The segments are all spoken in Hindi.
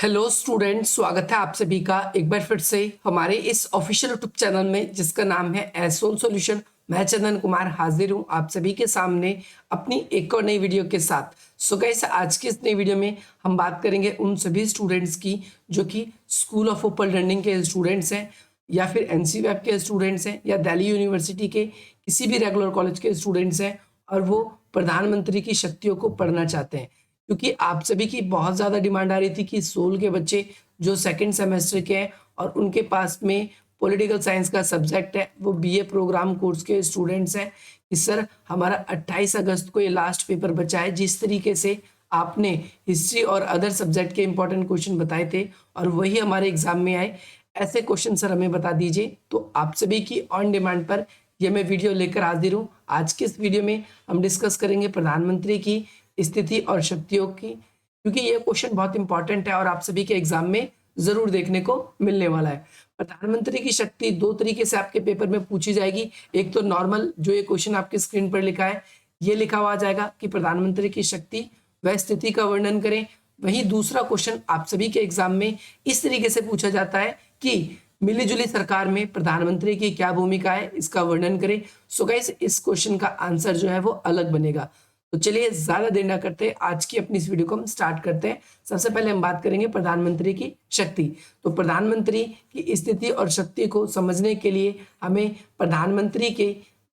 हेलो स्टूडेंट, स्वागत है आप सभी का एक बार फिर से हमारे इस ऑफिशियल यूट्यूब चैनल में जिसका नाम है एसोन सॉल्यूशन। मैं चंदन कुमार हाजिर हूं आप सभी के सामने अपनी एक और नई वीडियो के साथ। सो गाइस, आज की इस नई वीडियो में हम बात करेंगे उन सभी स्टूडेंट्स की जो कि स्कूल ऑफ ओपन लर्निंग के स्टूडेंट्स हैं या फिर एनसीईआरटी के स्टूडेंट्स हैं या दिल्ली यूनिवर्सिटी के किसी भी रेगुलर कॉलेज के स्टूडेंट्स हैं और वो प्रधानमंत्री की शक्तियों को पढ़ना चाहते हैं। क्योंकि आप सभी की बहुत ज़्यादा डिमांड आ रही थी कि सोल के बच्चे जो सेकंड सेमेस्टर के हैं और उनके पास में पॉलिटिकल साइंस का सब्जेक्ट है, वो बीए प्रोग्राम कोर्स के स्टूडेंट्स हैं कि सर हमारा 28 अगस्त को ये लास्ट पेपर बचा है। जिस तरीके से आपने हिस्ट्री और अदर सब्जेक्ट के इंपॉर्टेंट क्वेश्चन बताए थे और वही हमारे एग्जाम में आए, ऐसे क्वेश्चन सर हमें बता दीजिए। तो आप सभी की ऑन डिमांड पर ये मैं वीडियो लेकर हाजिर हूँ। आज के इस वीडियो में हम डिस्कस करेंगे प्रधानमंत्री की स्थिति और शक्तियों की, क्योंकि ये क्वेश्चन बहुत इंपॉर्टेंट है और आप सभी के एग्जाम में जरूर देखने को मिलने वाला है। प्रधानमंत्री की शक्ति दो तरीके से आपके पेपर में पूछी जाएगी। एक तो नॉर्मल जो ये क्वेश्चन आपके स्क्रीन पर लिखा है, ये लिखा हुआ जाएगा कि प्रधानमंत्री की शक्ति व स्थिति का वर्णन करें। वहीं दूसरा क्वेश्चन आप सभी के एग्जाम में इस तरीके से पूछा जाता है कि मिलीजुली सरकार में प्रधानमंत्री की क्या भूमिका है, इसका वर्णन करें। सो गाइस, इस क्वेश्चन का आंसर जो है वो अलग बनेगा। तो चलिए ज्यादा देर ना करते आज की अपनी इस वीडियो को हम स्टार्ट करते हैं। सबसे पहले हम बात करेंगे प्रधानमंत्री की शक्ति। तो प्रधानमंत्री की स्थिति और शक्ति को समझने के लिए हमें प्रधानमंत्री के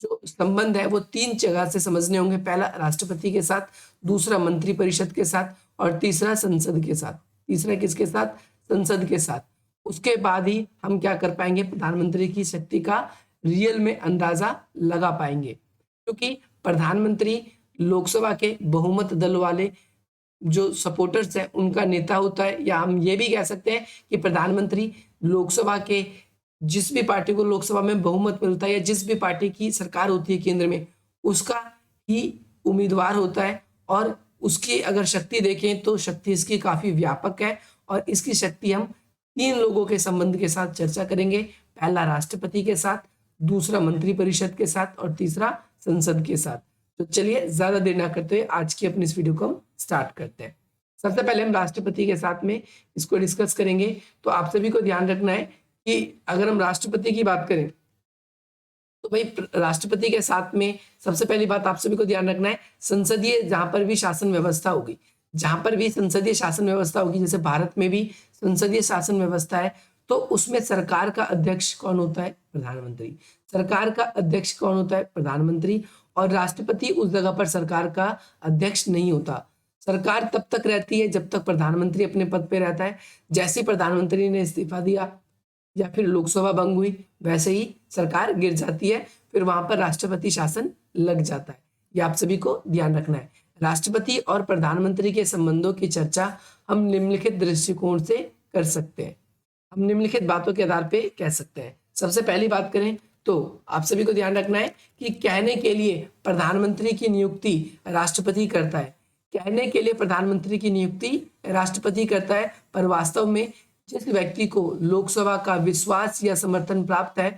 जो संबंध है वो तीन जगह से समझने होंगे। पहला राष्ट्रपति के साथ, दूसरा मंत्रिपरिषद के साथ और तीसरा संसद के साथ। तीसरा किसके साथ? संसद के साथ। उसके बाद ही हम क्या कर पाएंगे, प्रधानमंत्री की शक्ति का रियल में अंदाजा लगा पाएंगे। क्योंकि प्रधानमंत्री लोकसभा के बहुमत दल वाले जो सपोर्टर्स हैं उनका नेता होता है, या हम ये भी कह सकते हैं कि प्रधानमंत्री लोकसभा के जिस भी पार्टी को लोकसभा में बहुमत मिलता है या जिस भी पार्टी की सरकार होती है केंद्र में, उसका ही उम्मीदवार होता है। और उसकी अगर शक्ति देखें तो शक्ति इसकी काफी व्यापक है और इसकी शक्ति हम तीन लोगों के संबंध के साथ चर्चा करेंगे। पहला राष्ट्रपति के साथ, दूसरा मंत्रिपरिषद के साथ और तीसरा संसद के साथ। तो चलिए ज्यादा देर ना करते हुए आज की अपनी इस वीडियो को हम स्टार्ट करते हैं। सबसे पहले हम राष्ट्रपति के साथ में इसको डिस्कस करेंगे। तो आप सभी को ध्यान रखना है कि अगर हम राष्ट्रपति की बात करें तो भाई राष्ट्रपति के साथ में सबसे पहली बात आप सभी को ध्यान रखना है, संसदीय जहां पर भी शासन व्यवस्था होगी, जहां पर भी संसदीय शासन व्यवस्था होगी, जैसे भारत में भी संसदीय शासन व्यवस्था है, तो उसमें सरकार का अध्यक्ष कौन होता है? प्रधानमंत्री। सरकार का अध्यक्ष कौन होता है? प्रधानमंत्री। और राष्ट्रपति उस जगह पर सरकार का अध्यक्ष नहीं होता। सरकार तब तक रहती है जब तक प्रधानमंत्री अपने पद पे रहता है। जैसे ही प्रधानमंत्री ने इस्तीफा दिया या फिर लोकसभा भंग हुई, वैसे ही सरकार गिर जाती है, फिर वहां पर राष्ट्रपति शासन लग जाता है। ये आप सभी को ध्यान रखना है। राष्ट्रपति और प्रधानमंत्री के संबंधों की चर्चा हम निम्नलिखित दृष्टिकोण से कर सकते हैं। हम निम्नलिखित बातों के आधार पे कह सकते हैं। सबसे पहली बात करें तो आप सभी को ध्यान रखना है कि कहने के लिए प्रधानमंत्री की नियुक्ति राष्ट्रपति करता है। कहने के लिए प्रधानमंत्री की नियुक्ति राष्ट्रपति करता है, पर वास्तव में जिस व्यक्ति को लोकसभा का विश्वास या समर्थन प्राप्त है,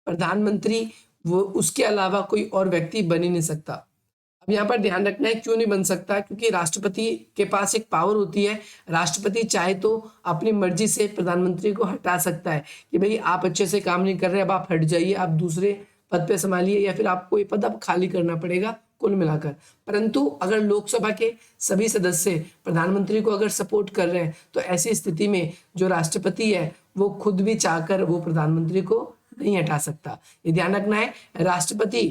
प्रधानमंत्री वो उसके अलावा कोई और व्यक्ति बन ही नहीं सकता। अब यहाँ पर ध्यान रखना है क्यों नहीं बन सकता, क्योंकि राष्ट्रपति के पास एक पावर होती है। राष्ट्रपति चाहे तो अपनी मर्जी से प्रधानमंत्री को हटा सकता है कि भाई आप अच्छे से काम नहीं कर रहे, अब आप हट जाइए, आप दूसरे पद पे संभालिए, या फिर आपको ये पद अब खाली करना पड़ेगा कुल मिलाकर। परंतु अगर लोकसभा के सभी सदस्य प्रधानमंत्री को अगर सपोर्ट कर रहे हैं तो ऐसी स्थिति में जो राष्ट्रपति है वो खुद भी चाहकर वो प्रधानमंत्री को नहीं हटा सकता। ये ध्यान रखना है। राष्ट्रपति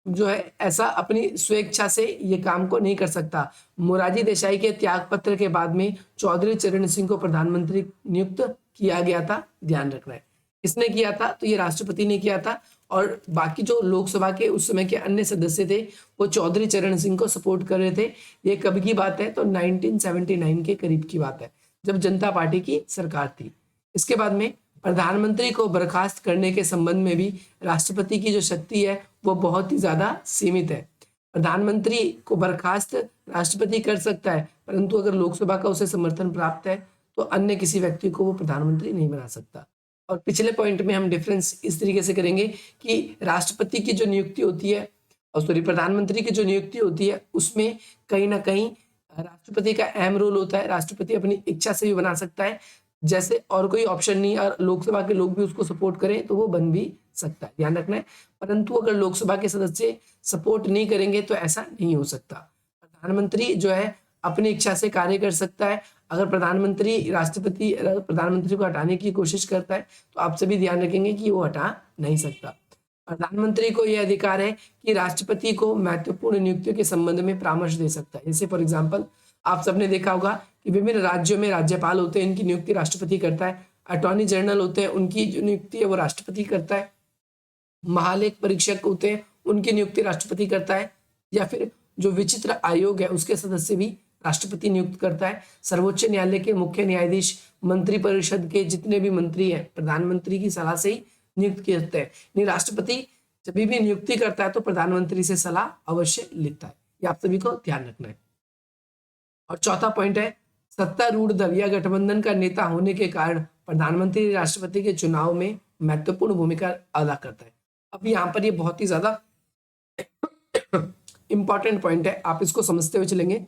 जो है ऐसा अपनी स्वेच्छा से ये काम को नहीं कर सकता। मोरारजी देसाई के त्याग पत्र के बाद में चौधरी चरण सिंह को प्रधानमंत्री नियुक्त किया गया था। ध्यान रखना है किसने किया था, तो ये राष्ट्रपति ने किया था। और बाकी जो लोकसभा के उस समय के अन्य सदस्य थे वो चौधरी चरण सिंह को सपोर्ट कर रहे थे। ये कब की बात है, तो 1979 के करीब की बात है, जब जनता पार्टी की सरकार थी। इसके बाद में प्रधानमंत्री को बर्खास्त करने के संबंध में भी राष्ट्रपति की जो शक्ति है वो बहुत ही ज्यादा सीमित है। प्रधानमंत्री को बर्खास्त राष्ट्रपति कर सकता है, परंतु अगर लोकसभा का उसे समर्थन प्राप्त है तो अन्य किसी व्यक्ति को वो प्रधानमंत्री नहीं बना सकता। और पिछले पॉइंट में हम डिफरेंस इस तरीके से करेंगे कि राष्ट्रपति की जो नियुक्ति होती है, और सॉरी प्रधानमंत्री की जो नियुक्ति होती है, उसमें कहीं ना कहीं राष्ट्रपति का अहम रोल होता है, राष्ट्रपति अपनी इच्छा से भी बना सकता है, जैसे और कोई ऑप्शन नहीं और लोकसभा के लोग भी उसको सपोर्ट करें तो वो बन भी सकता है, ध्यान रखना है। परंतु अगर लोकसभा के सदस्य सपोर्ट नहीं करेंगे तो ऐसा नहीं हो सकता। प्रधानमंत्री जो है अपनी इच्छा से कार्य कर सकता है। अगर प्रधानमंत्री को हटाने की कोशिश करता है तो आप सभी ध्यान रखेंगे कि वो हटा नहीं सकता। प्रधानमंत्री को यह अधिकार है कि राष्ट्रपति को महत्वपूर्ण नियुक्तियों के संबंध में परामर्श दे सकता है। जैसे फॉर एग्जाम्पल आप सबने देखा होगा कि विभिन्न राज्यों में राज्यपाल होते हैं, इनकी नियुक्ति राष्ट्रपति करता है। अटॉर्नी जनरल होते हैं, उनकी जो नियुक्ति है वो राष्ट्रपति करता है। महालेख परीक्षक होते हैं, उनकी नियुक्ति राष्ट्रपति करता है। या फिर जो विचित्र आयोग है उसके सदस्य भी राष्ट्रपति नियुक्त करता है। सर्वोच्च न्यायालय के मुख्य न्यायाधीश, मंत्रिपरिषद के जितने भी मंत्री हैं प्रधानमंत्री की सलाह से ही नियुक्त किए जाते हैं। नहीं, राष्ट्रपति जब भी नियुक्ति करता है तो प्रधानमंत्री से सलाह अवश्य लेता है। ये आप सभी को ध्यान रखना है। और चौथा पॉइंट है, सत्तारूढ़ दल या गठबंधन का नेता होने के कारण प्रधानमंत्री राष्ट्रपति के चुनाव में महत्वपूर्ण भूमिका अदा करता है। अब यहाँ पर ये बहुत ही ज्यादा इंपॉर्टेंट पॉइंट है, आप इसको समझते हुए चलेंगे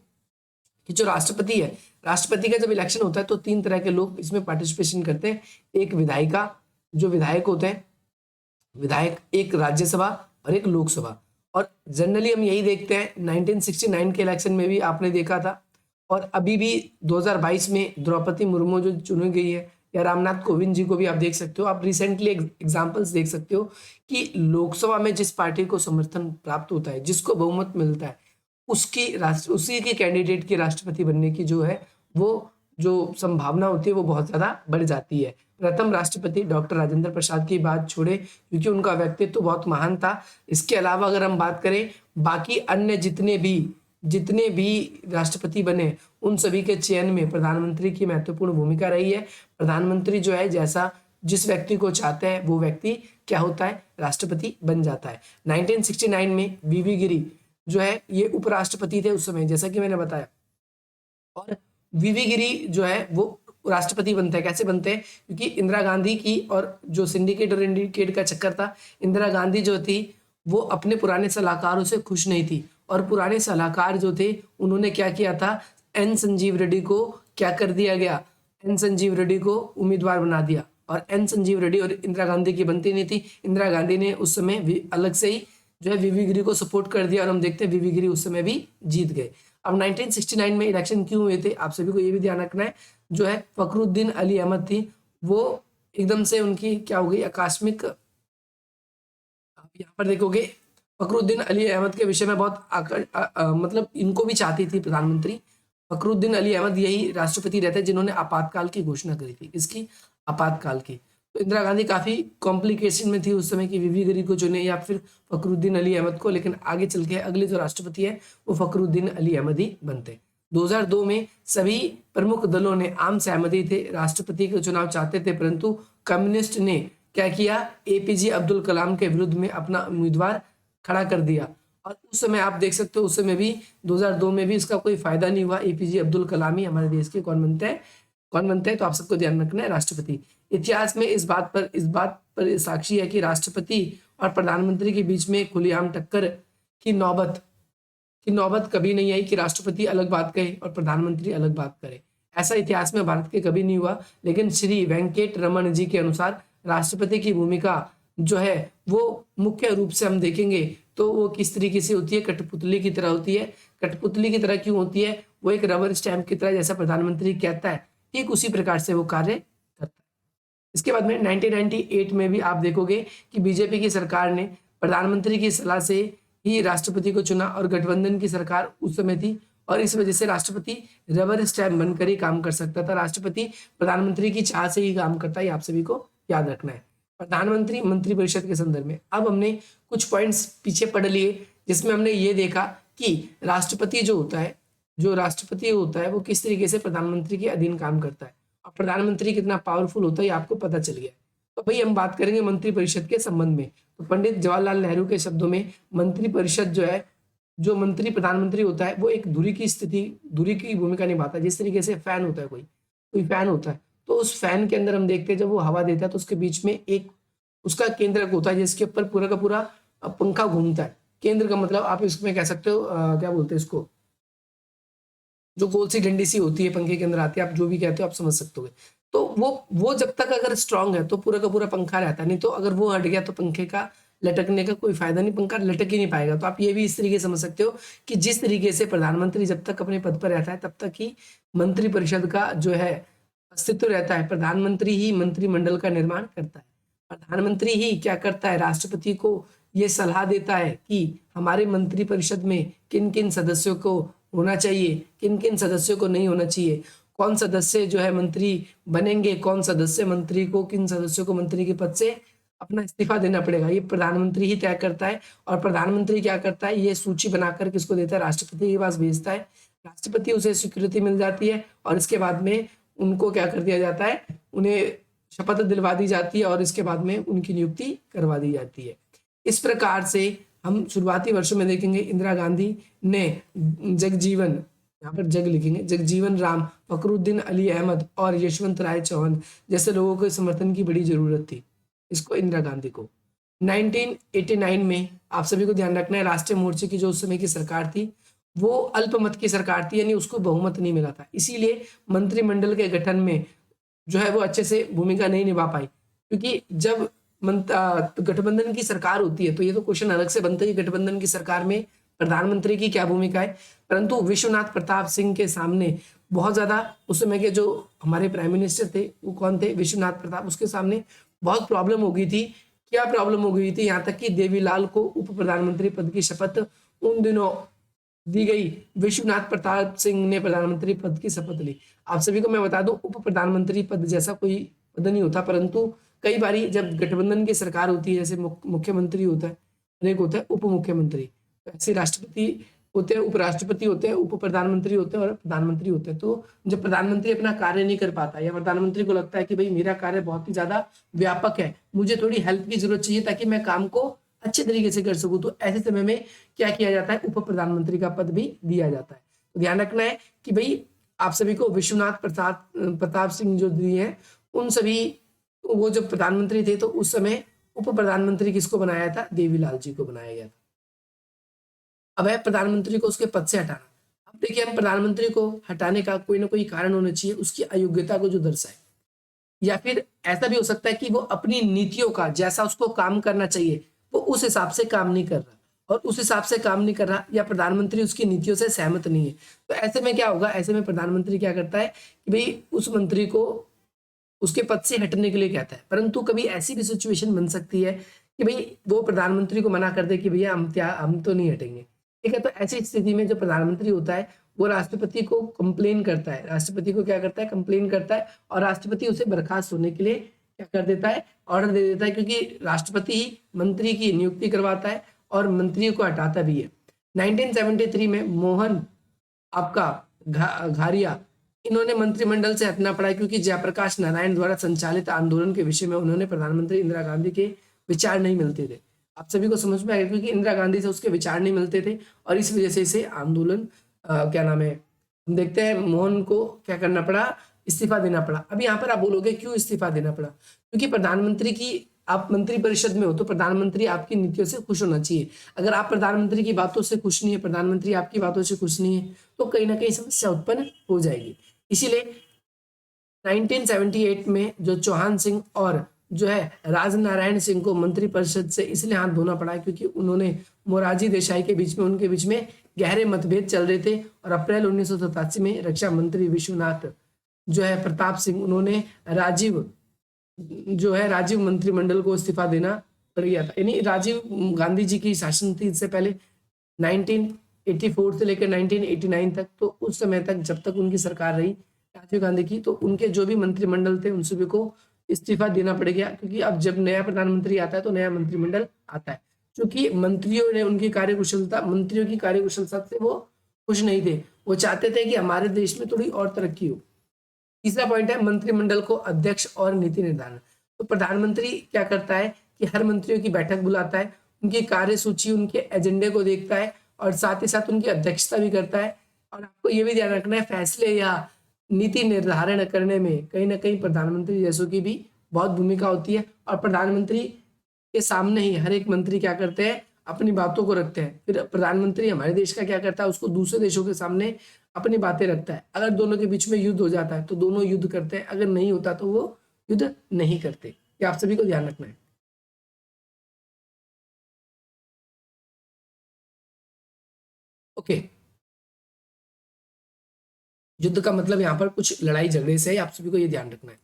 कि जो राष्ट्रपति है, राष्ट्रपति का जब इलेक्शन होता है तो 3 तरह के लोग इसमें पार्टिसिपेशन करते हैं। एक विधायिका, जो विधायक होते हैं, विधायक, एक राज्यसभा और एक लोकसभा। और जनरली हम यही देखते हैं, 1969 के इलेक्शन में भी आपने देखा था और अभी भी 2022 में द्रौपदी मुर्मू जो चुनी गई है या रामनाथ कोविंद जी को भी आप देख सकते हो। आप रिसेंटली एग्जांपल्स देख सकते हो कि लोकसभा में जिस पार्टी को समर्थन प्राप्त होता है, जिसको बहुमत मिलता है, उसी के कैंडिडेट की राष्ट्रपति बनने की जो है वो जो संभावना होती है वो बहुत ज्यादा बढ़ जाती है। प्रथम राष्ट्रपति डॉक्टर राजेंद्र प्रसाद की बात छोड़े क्योंकि उनका व्यक्तित्व तो बहुत महान था। इसके अलावा अगर हम बात करें बाकी अन्य जितने भी राष्ट्रपति बने उन सभी के चयन में प्रधानमंत्री की महत्वपूर्ण भूमिका रही है। प्रधानमंत्री जो है जैसा जिस व्यक्ति को चाहते हैं वो व्यक्ति क्या होता है, राष्ट्रपति बन जाता है। 1969 में वीवी गिरी जो है ये उपराष्ट्रपति थे उस समय, जैसा कि मैंने बताया। और वीवी गिरी जो है वो राष्ट्रपति बनते हैं। कैसे बनते हैं? क्योंकि इंदिरा गांधी की और जो सिंडिकेट और इंडिकेट का चक्कर था, इंदिरा गांधी जो थी वो अपने पुराने सलाहकारों से खुश नहीं थी और पुराने सलाहकार जो थे उन्होंने क्या किया था, एन संजीव रेड्डी को क्या कर दिया गया, एन संजीव रेड्डी को उम्मीदवार बना दिया। और एन संजीव रेड्डी और इंदिरा गांधी की बनती नहीं थी। इंदिरा गांधी ने उस समय अलग से ही जो है वीवी गिरी को सपोर्ट कर दिया और हम देखते हैं वीवी गिरी उस समय भी जीत गए। अब 1969 में इलेक्शन क्यों हुए थे, आप सभी को ये भी ध्यान रखना है। जो है फखरुद्दीन अली अहमद थी, वो एकदम से उनकी क्या हो गई, आकस्मिक, आप यहाँ पर देखोगे फखरुद्दीन अली अहमद के विषय में बहुत मतलब इनको भी चाहती थी प्रधानमंत्री। फखरुद्दीन अली अहमद यही राष्ट्रपति रहते जिन्होंने आपातकाल की घोषणा करी थी। किसकी? आपातकाल की। तो इंदिरा गांधी काफी कॉम्प्लिकेशन में थी उस समय की वीवी गिरी को चुने या फिर फखरुद्दीन अली अहमद को, लेकिन आगे चल के अगले जो राष्ट्रपति है वो फखरुद्दीन अली अहमद ही बनते। 2002 में सभी प्रमुख दलों ने आम सहमति थे, राष्ट्रपति के चुनाव चाहते थे, परंतु कम्युनिस्ट ने क्या किया, एपीजे अब्दुल कलाम के विरुद्ध में अपना उम्मीदवार खड़ा कर दिया। और उस समय आप देख सकते हो उस समय भी 2002 में भी इसका कोई फायदा नहीं हुआ। एपीजे अब्दुल कलाम ही हमारे देश के कौन बनते हैं, तो आप सबको ध्यान रखना है, राष्ट्रपति। इतिहास में इस बात पर साक्षी है कि राष्ट्रपति और प्रधानमंत्री के बीच में खुलेआम टक्कर की नौबत कभी नहीं आई कि राष्ट्रपति अलग बात कहे और प्रधानमंत्री अलग बात करे। ऐसा इतिहास में भारत के कभी नहीं हुआ। लेकिन श्री वेंकट रमन जी के अनुसार राष्ट्रपति की भूमिका जो है वो मुख्य रूप से हम देखेंगे तो वो किस तरीके से होती है, कठपुतली की तरह होती है। कठपुतली की तरह क्यों होती है? वो एक रबर स्टैंप की तरह, जैसा प्रधानमंत्री कहता है ठीक उसी प्रकार से वो कार्य करता है। इसके बाद में 1998 में भी आप देखोगे कि बीजेपी की सरकार ने प्रधानमंत्री की सलाह से ही राष्ट्रपति को चुना और गठबंधन की सरकार उस समय थी और इस वजह से राष्ट्रपति रबर स्टैंप बनकर ही काम कर सकता था। राष्ट्रपति प्रधानमंत्री की चाह से ही काम करता है, आप सभी को याद रखना है। प्रधानमंत्री मंत्रिपरिषद के संदर्भ में अब हमने कुछ पॉइंट्स पीछे पढ़ लिए जिसमें हमने ये देखा कि राष्ट्रपति होता है वो किस तरीके से प्रधानमंत्री के अधीन काम करता है और प्रधानमंत्री कितना पावरफुल होता है आपको पता चल गया। तो भाई हम बात करेंगे मंत्रिपरिषद के संबंध में। तो पंडित जवाहरलाल नेहरू के शब्दों में मंत्रिपरिषद जो है, जो मंत्री प्रधानमंत्री होता है वो एक धुरी की भूमिका निभाता है। जिस तरीके से फैन होता है, कोई फैन होता है तो उस फैन के अंदर हम देखते हैं जब वो हवा देता है तो उसके बीच में एक उसका केंद्रक होता है जिसके ऊपर पूरा का पूरा पंखा घूमता है। केंद्र का मतलब आप इसमें कह सकते हो क्या बोलते हैं इसको, जो गोल सी डंडी सी होती है पंखे के अंदर आती है, आप जो भी कहते हो आप समझ सकते हो। तो वो जब तक अगर स्ट्रांग है तो पूरा का पूरा पंखा रहता है, नहीं तो अगर वो हट गया तो पंखे का लटकने का कोई फायदा नहीं, पंखा लटक ही नहीं पाएगा। तो आप ये भी इस तरीके से समझ सकते हो कि जिस तरीके से प्रधानमंत्री जब तक अपने पद पर रहता है तब तक ही मंत्रिपरिषद का जो है अस्तित्व रहता है। प्रधानमंत्री ही मंत्रिमंडल का निर्माण करता है, प्रधानमंत्री ही क्या करता है, राष्ट्रपति को ये सलाह देता है कि हमारे मंत्रिपरिषद में किन किन सदस्यों को होना चाहिए, किन किन सदस्यों को नहीं होना चाहिए, कौन सदस्य जो है मंत्री बनेंगे, कौन सदस्य मंत्री को, किन सदस्यों को मंत्री के पद से अपना इस्तीफा देना पड़ेगा, ये प्रधानमंत्री ही तय करता है। और प्रधानमंत्री क्या करता है, ये सूची बनाकर किसको देता है, राष्ट्रपति के पास भेजता है। राष्ट्रपति उसे स्वीकृति मिल जाती है और इसके बाद में उनको क्या कर दिया जाता है, उन्हें शपथ दिलवा दी जाती है और इसके बाद में उनकी नियुक्ति करवा दी जाती है। इस प्रकार से हम शुरुआती वर्षों में देखेंगे इंदिरा गांधी ने जगजीवन, यहाँ पर जग लिखेंगे, जगजीवन राम, फखरुद्दीन अली अहमद और यशवंत राय चौहान जैसे लोगों के समर्थन की बड़ी जरूरत थी इसको, इंदिरा गांधी को। 1989 में आप सभी को ध्यान रखना है, राष्ट्रीय मोर्चे की जो उस समय की सरकार थी वो अल्पमत की सरकार थी, यानी उसको बहुमत नहीं मिला था, इसीलिए मंत्रिमंडल के गठन में जो है वो अच्छे से भूमिका नहीं निभा पाई। क्योंकि जब गठबंधन की सरकार होती है तो ये तो क्वेश्चन अलग से बनता है कि गठबंधन की सरकार में प्रधानमंत्री की क्या भूमिका है, परंतु विश्वनाथ प्रताप सिंह के सामने बहुत ज्यादा उस समय के जो हमारे प्राइम मिनिस्टर थे वो कौन थे, विश्वनाथ प्रताप, उसके सामने बहुत प्रॉब्लम हो गई थी। क्या प्रॉब्लम हो गई थी, यहाँ तक कि देवीलाल को उप प्रधानमंत्री पद की शपथ उन दिनों दी गई, विश्वनाथ प्रताप सिंह ने प्रधानमंत्री पद की शपथ ली। आप सभी को मैं बता दूं उप प्रधानमंत्री पद जैसा कोई पद नहीं होता, परंतु कई बारी जब गठबंधन की सरकार होती है, जैसे मुख्यमंत्री होता है, एक होता है उप मुख्यमंत्री, तो ऐसे राष्ट्रपति होते हैं, उपराष्ट्रपति होते हैं, उप प्रधानमंत्री होते हैं और प्रधानमंत्री होते हैं। तो जब प्रधानमंत्री अपना कार्य नहीं कर पाता या प्रधानमंत्री को लगता है कि भाई मेरा कार्य बहुत ही ज्यादा व्यापक है, मुझे थोड़ी हेल्प की जरूरत चाहिए ताकि मैं काम को अच्छे तरीके से कर सकूं, तो ऐसे समय में क्या किया जाता है, उप प्रधानमंत्री का पद भी दिया जाता है। तो ध्यान रखना है कि भाई आप सभी को विश्वनाथ प्रताप सिंह जो दिए हैं उन सभी, वो जब प्रधानमंत्री थे तो उस समय उप प्रधानमंत्री किसको बनाया था, देवीलाल जी को बनाया गया था। अब है प्रधानमंत्री को उसके पद से हटाना। अब देखिए हम प्रधानमंत्री को हटाने का कोई ना कोई कारण होना चाहिए, उसकी अयोग्यता को जो दर्शाए, या फिर ऐसा भी हो सकता है कि वो अपनी नीतियों का जैसा उसको काम करना चाहिए वो उस हिसाब से काम नहीं कर रहा, और उस हिसाब से काम नहीं कर रहा या प्रधानमंत्री उसकी नीतियों से सहमत नहीं है, तो ऐसे में क्या होगा, ऐसे में प्रधानमंत्री क्या करता है कि भाई उस मंत्री को उसके पद से हटने के लिए कहता है। परंतु कभी ऐसी भी सिचुएशन बन सकती है कि भाई वो प्रधानमंत्री को मना कर दे कि भैया हम तो नहीं हटेंगे, ठीक है। तो ऐसी स्थिति में जो प्रधानमंत्री होता है वो राष्ट्रपति को कंप्लेन करता है, राष्ट्रपति को क्या करता है, कंप्लेन करता है, और राष्ट्रपति उसे बर्खास्त होने के लिए क्या कर देता है, ऑर्डर दे देता है, क्योंकि राष्ट्रपति ही मंत्री की नियुक्ति करवाता है और मंत्रियों को हटाता भी है। 1973 में मोहन आपका घारिया, इन्होंने मंत्रिमंडल से हटना पड़ा क्योंकि जयप्रकाश नारायण द्वारा संचालित आंदोलन के विषय में उन्होंने प्रधानमंत्री इंदिरा गांधी के विचार नहीं मिलते थे। आप सभी को समझ में आएगा क्योंकि इंदिरा गांधी से उसके विचार नहीं मिलते थे और इस वजह से इसे आंदोलन क्या नाम है, हम देखते हैं मोहन को क्या करना पड़ा, इस्तीफा देना पड़ा। अब यहाँ पर आप बोलोगे क्यों इस्तीफा देना पड़ा, क्योंकि प्रधानमंत्री की, आप मंत्रिपरिषद में हो तो प्रधानमंत्री आपकी नीतियों से खुश होना चाहिए। अगर आप प्रधानमंत्री की बातों से खुश नहीं है, प्रधानमंत्री आपकी बातों से खुश नहीं है, तो कहीं ना कहीं समस्या उत्पन्न हो जाएगी। इसीलिए 1978 में जो चौहान सिंह और जो है राजनारायण सिंह को मंत्रिपरिषद से इसलिए हाथ धोना पड़ा क्योंकि उन्होंने मोरारजी देसाई के बीच में, उनके बीच में गहरे मतभेद चल रहे थे, और अप्रैल 1987 में रक्षा मंत्री विश्वनाथ जो है प्रताप सिंह, उन्होंने राजीव मंत्रिमंडल को इस्तीफा देना पड़ गया था। यानी राजीव गांधी जी की शासन थी इससे पहले 1984 से लेकर 1989 तक, तो उस समय तक जब तक उनकी सरकार रही राजीव गांधी की, तो उनके जो भी मंत्रिमंडल थे उन सभी को इस्तीफा देना पड़ गया, क्योंकि अब जब नया प्रधानमंत्री आता है तो नया मंत्रिमंडल आता है। क्योंकि मंत्रियों की कार्यकुशलता से वो खुश नहीं थे, वो चाहते थे कि हमारे देश में थोड़ी और तरक्की हो। तीसरा पॉइंट है मंत्रिमंडल को अध्यक्ष और नीति निर्धारण। तो प्रधानमंत्री क्या करता है कि हर मंत्रियों की बैठक बुलाता है, उनकी कार्यसूची, उनके एजेंडे को देखता है और साथ ही साथ उनकी अध्यक्षता भी करता है। और आपको ये भी ध्यान रखना है फैसले या नीति निर्धारण करने में कहीं ना कहीं प्रधानमंत्री जैसों की भी बहुत भूमिका होती है, और प्रधानमंत्री के सामने ही हर एक मंत्री क्या करते हैं, अपनी बातों को रखते हैं। फिर प्रधानमंत्री हमारे देश का क्या करता है, उसको दूसरे देशों के सामने अपनी बातें रखता है। अगर दोनों के बीच में युद्ध हो जाता है तो दोनों युद्ध करते हैं, अगर नहीं होता तो वो युद्ध नहीं करते। ये आप सभी को ध्यान रखना है। ओके, युद्ध का मतलब यहाँ पर कुछ लड़ाई झगड़े से है, आप सभी को ये ध्यान रखना है।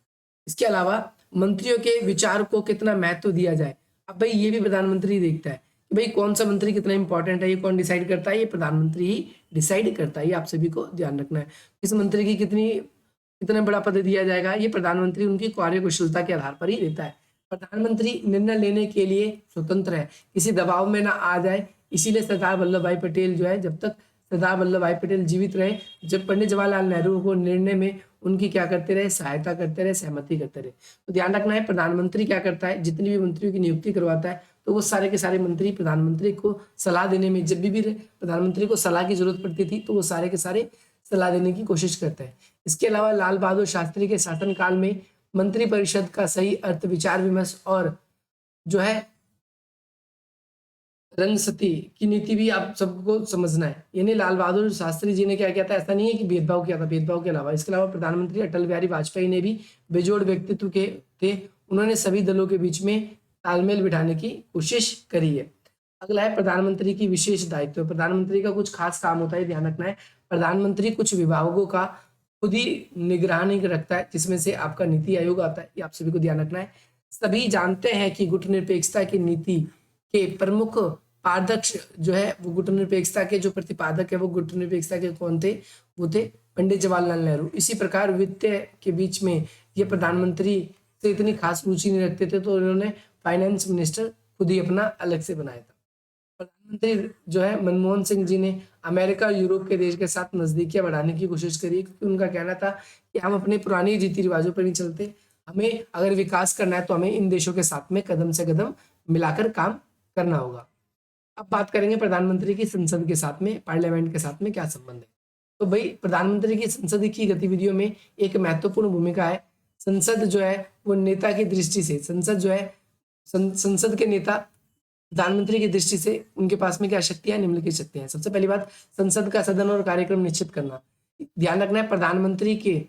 इसके अलावा मंत्रियों के विचार को कितना महत्व दिया जाए, अब भाई ये भी प्रधानमंत्री देखता है कि भाई कौन सा मंत्री कितना इंपॉर्टेंट है। ये कौन डिसाइड करता है, ये प्रधानमंत्री ही डिसाइड करता है। ये आप सभी को ध्यान रखना है। किस मंत्री की कितना बड़ा पद दिया जाएगा, ये प्रधानमंत्री उनकी कार्यकुशलता के आधार पर ही देता है। प्रधानमंत्री निर्णय लेने के लिए स्वतंत्र है, किसी दबाव में ना आ जाए। इसीलिए सरदार वल्लभ भाई पटेल जो है, जब तक सरदार वल्लभ भाई पटेल जीवित रहे, जब पंडित जवाहरलाल नेहरू को निर्णय में उनकी क्या करते रहे, सहायता करते रहे, सहमति करते रहे। तो ध्यान रखना है, प्रधानमंत्री क्या करता है, जितनी भी मंत्रियों की नियुक्ति करवाता है तो वो सारे के सारे मंत्री प्रधानमंत्री को सलाह देने में, जब भी प्रधानमंत्री को सलाह की जरूरत पड़ती थी तो वो सारे के सारे सलाह देने की कोशिश करते हैं। इसके अलावा लाल बहादुर शास्त्री के शासनकाल में मंत्रिपरिषद का सही अर्थ, विचार विमर्श और जो है रंग सती की नीति भी आप सबको समझना है। यानी लाल बहादुर शास्त्री जी ने क्या किया था, ऐसा नहीं है कि भेदभाव किया था, भेदभाव के अलावा इसके अलावा प्रधानमंत्री अटल बिहारी वाजपेयी ने भी बेजोड़ व्यक्तित्व के थे। उन्होंने सभी दलों के बीच में तालमेल बिठाने की कोशिश करी है। अगला है प्रधानमंत्री की विशेष दायित्व। प्रधानमंत्री का कुछ खास काम होता है, ध्यान रखना है। प्रधानमंत्री कुछ विभागों का खुद ही निगरानी रखता है, जिसमें से आपका नीति आयोग आता है। ये आप सभी को ध्यान रखना है। सभी जानते हैं कि गुटनिरपेक्षता की नीति के प्रमुख पारदर्श जो है, वो गुटनिरपेक्षता के जो प्रतिपादक है वो गुटनिरपेक्षता के कौन थे, वो थे पंडित जवाहरलाल नेहरू। इसी प्रकार वित्त के बीच में ये प्रधानमंत्री से इतनी खास रुचि नहीं रखते थे, तो उन्होंने फाइनेंस मिनिस्टर खुद ही अपना अलग से बनाया था। प्रधानमंत्री जो है मनमोहन सिंह जी ने अमेरिका और यूरोप के देश के साथ नजदीकियां बढ़ाने की कोशिश करी, क्योंकि उनका कहना था कि हम अपने पुरानी रीति रिवाजों पर नहीं चलते, हमें अगर विकास करना है तो हमें इन देशों के साथ में कदम से कदम मिलाकर काम करना होगा। अब बात करेंगे प्रधानमंत्री की संसद के साथ में, पार्लियामेंट के साथ में क्या संबंध है। तो भाई प्रधानमंत्री की संसद की गतिविधियों में एक महत्वपूर्ण भूमिका है। संसद जो है वो नेता की दृष्टि से, संसद जो है संसद के नेता प्रधानमंत्री की दृष्टि से उनके पास में क्या शक्तियां, निम्नलिखित शक्तियां हैं। सबसे पहली बात, संसद का सदन और कार्यक्रम निश्चित करना। ध्यान रखना है, प्रधानमंत्री के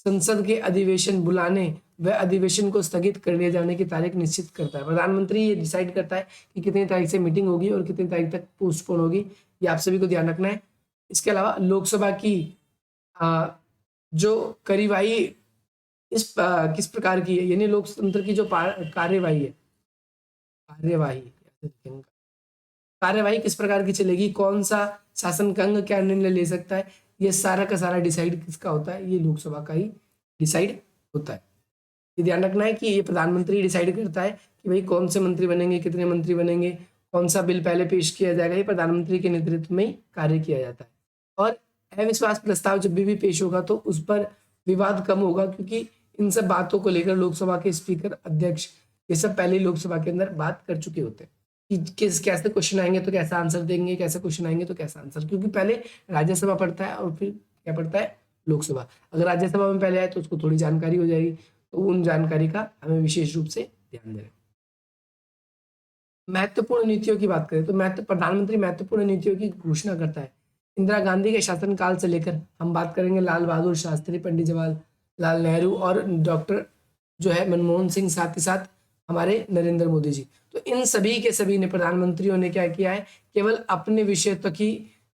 संसद के अधिवेशन बुलाने व अधिवेशन को स्थगित कर दिए जाने की तारीख निश्चित करता है। प्रधानमंत्री ये डिसाइड करता है कि कितनी तारीख से मीटिंग होगी और कितनी तारीख तक पोस्टपोन होगी। ये आप सभी को ध्यान रखना है। इसके अलावा लोकसभा की जो कार्यवाही किस प्रकार की है, यानी लोकतंत्र की जो कार्यवाही है, कार्यवाही किस प्रकार की चलेगी, कौन सा शासन अंग क्या निर्णय ले सकता है, ये सारा का सारा डिसाइड किसका होता है, ये लोकसभा का ही डिसाइड होता है। ये ध्यान रखना है कि ये प्रधानमंत्री डिसाइड करता है कि भाई कौन से मंत्री बनेंगे, कितने मंत्री बनेंगे, कौन सा बिल पहले पेश किया जाएगा। ये प्रधानमंत्री के नेतृत्व में ही कार्य किया जाता है। और अविश्वास प्रस्ताव जब भी पेश होगा तो उस पर विवाद कम होगा, क्योंकि इन सब बातों को लेकर लोकसभा के स्पीकर, अध्यक्ष ये सब पहले लोकसभा के अंदर बात कर चुके होते हैं कि कैसे क्वेश्चन आएंगे तो कैसा आंसर देंगे, कैसे क्वेश्चन आएंगे तो कैसा आंसर, क्योंकि पहले राज्यसभा पढ़ता है और फिर क्या पढ़ता है, लोकसभा। अगर राज्यसभा में पहले आए तो उसको थोड़ी जानकारी हो जाएगी, तो उन जानकारी का हमें विशेष रूप से ध्यान देना। महत्वपूर्ण नीतियों की बात करें तो प्रधानमंत्री महत्वपूर्ण नीतियों की घोषणा करता है। इंदिरा गांधी के शासनकाल से लेकर हम बात करेंगे लाल बहादुर शास्त्री, पंडित जवाहरलाल नेहरू और डॉक्टर जो है मनमोहन सिंह, साथ ही साथ हमारे नरेंद्र मोदी जी। तो इन सभी के सभी ने, प्रधानमंत्रियों ने क्या किया है, केवल अपने विषय तक ही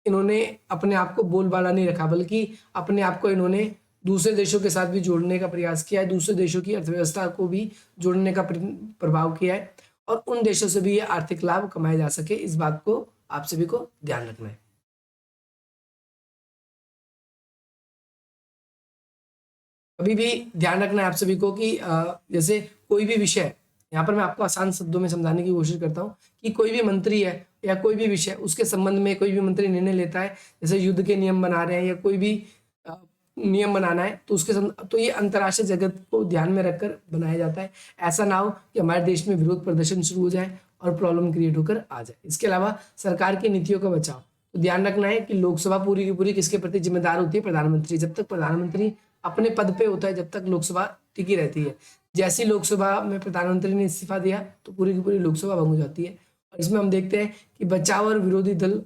इन्होंने अपने आप को बोलबाला नहीं रखा, बल्कि अपने आप को इन्होंने दूसरे देशों के साथ भी जोड़ने का प्रयास किया है, दूसरे देशों की अर्थव्यवस्था को भी जोड़ने का प्रभाव किया है, और उन देशों से भी ये आर्थिक लाभ कमाए जा सके, इस बात को आप सभी को ध्यान रखना है। अभी भी ध्यान रखना है आप सभी को कि जैसे कोई भी विषय, यहाँ पर मैं आपको आसान शब्दों में समझाने की कोशिश करता हूँ कि कोई भी मंत्री है या कोई भी विषय, उसके संबंध में कोई भी मंत्री निर्णय लेता है, जैसे युद्ध के नियम बना रहे हैं या कोई भी नियम बनाना है, तो उसके तो ये अंतर्राष्ट्रीय जगत को ध्यान में रखकर बनाया जाता है। ऐसा ना हो कि हमारे देश में विरोध प्रदर्शन शुरू हो जाए और प्रॉब्लम क्रिएट होकर आ जाए। इसके अलावा सरकार की नीतियों का बचाव, तो ध्यान रखना है कि लोकसभा पूरी की पूरी किसके प्रति जिम्मेदार होती है, प्रधानमंत्री। जब तक प्रधानमंत्री अपने पद पे होता है, जब तक लोकसभा टिकी रहती है। जैसी लोकसभा में प्रधानमंत्री ने इस्तीफा दिया तो पूरी की पूरी लोकसभा भंग हो जाती है। और इसमें हम देखते हैं कि बचाव और विरोधी दल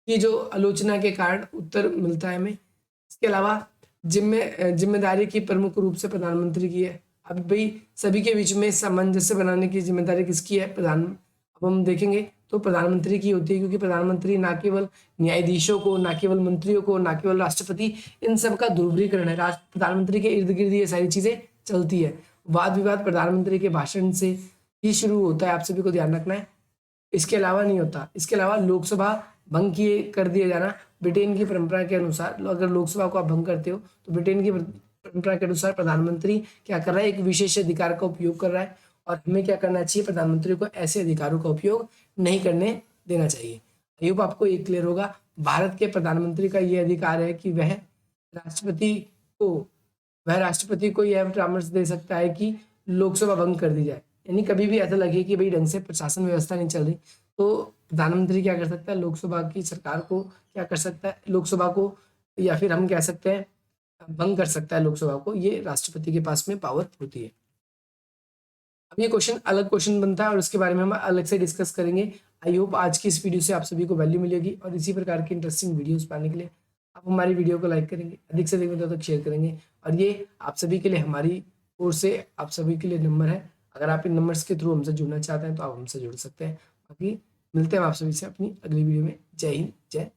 की जो आलोचना के कारण उत्तर मिलता है हमें। इसके अलावा जिम्मेदारी की प्रमुख रूप से प्रधानमंत्री की है। अब भाई सभी के बीच में सामंजस्य बनाने की जिम्मेदारी किसकी है? अब हम देखेंगे तो प्रधानमंत्री की होती है, क्योंकि प्रधानमंत्री ना केवल न्यायाधीशों को, ना केवल मंत्रियों को, ना केवल राष्ट्रपति, इन सब का ध्रुवीकरण है। प्रधानमंत्री के इर्द गिर्द ये सारी चीजें चलती है। वाद विवाद प्रधानमंत्री के भाषण से ही शुरू होता है, आप सभी को ध्यान रखना है, इसके अलावा नहीं होता। इसके अलावा लोकसभा भंग किए कर दिया जाना, ब्रिटेन की परंपरा के अनुसार अगर लोकसभा को आप भंग करते हो तो ब्रिटेन की परंपरा के अनुसार प्रधानमंत्री क्या कर रहा है? एक विशेष अधिकार का उपयोग कर रहा है, और हमें क्या करना चाहिए? प्रधानमंत्री को ऐसे अधिकारों का उपयोग नहीं करने देना चाहिए। आई होप आपको ये क्लियर होगा। भारत के प्रधानमंत्री का ये अधिकार है कि वह राष्ट्रपति को यह परामर्श दे सकता है कि लोकसभा भंग कर दी जाए। यानी कभी भी ऐसा लगे कि भाई ढंग से प्रशासन व्यवस्था नहीं चल रही, तो प्रधानमंत्री क्या कर सकता है? लोकसभा की सरकार को क्या कर सकता है? लोकसभा को, या फिर हम कह सकते हैं भंग कर सकता है लोकसभा को। ये राष्ट्रपति के पास में पावर होती है। अब ये अलग क्वेश्चन बनता है और उसके बारे में हम अलग से डिस्कस करेंगे। आई होप आज की इस वीडियो से आप सभी को वैल्यू मिलेगी, और इसी प्रकार की इंटरेस्टिंग वीडियोस पाने के लिए आप हमारी वीडियो को लाइक करेंगे, अधिक से अधिक तक शेयर करेंगे। और ये आप सभी के लिए हमारी ओर से आप सभी के लिए नंबर है, अगर आप इन नंबर्स के थ्रू हमसे जुड़ना चाहते हैं तो आप हमसे जुड़ सकते हैं। बाकी मिलते हैं आप सभी से अपनी अगली वीडियो में। जय हिंद, जय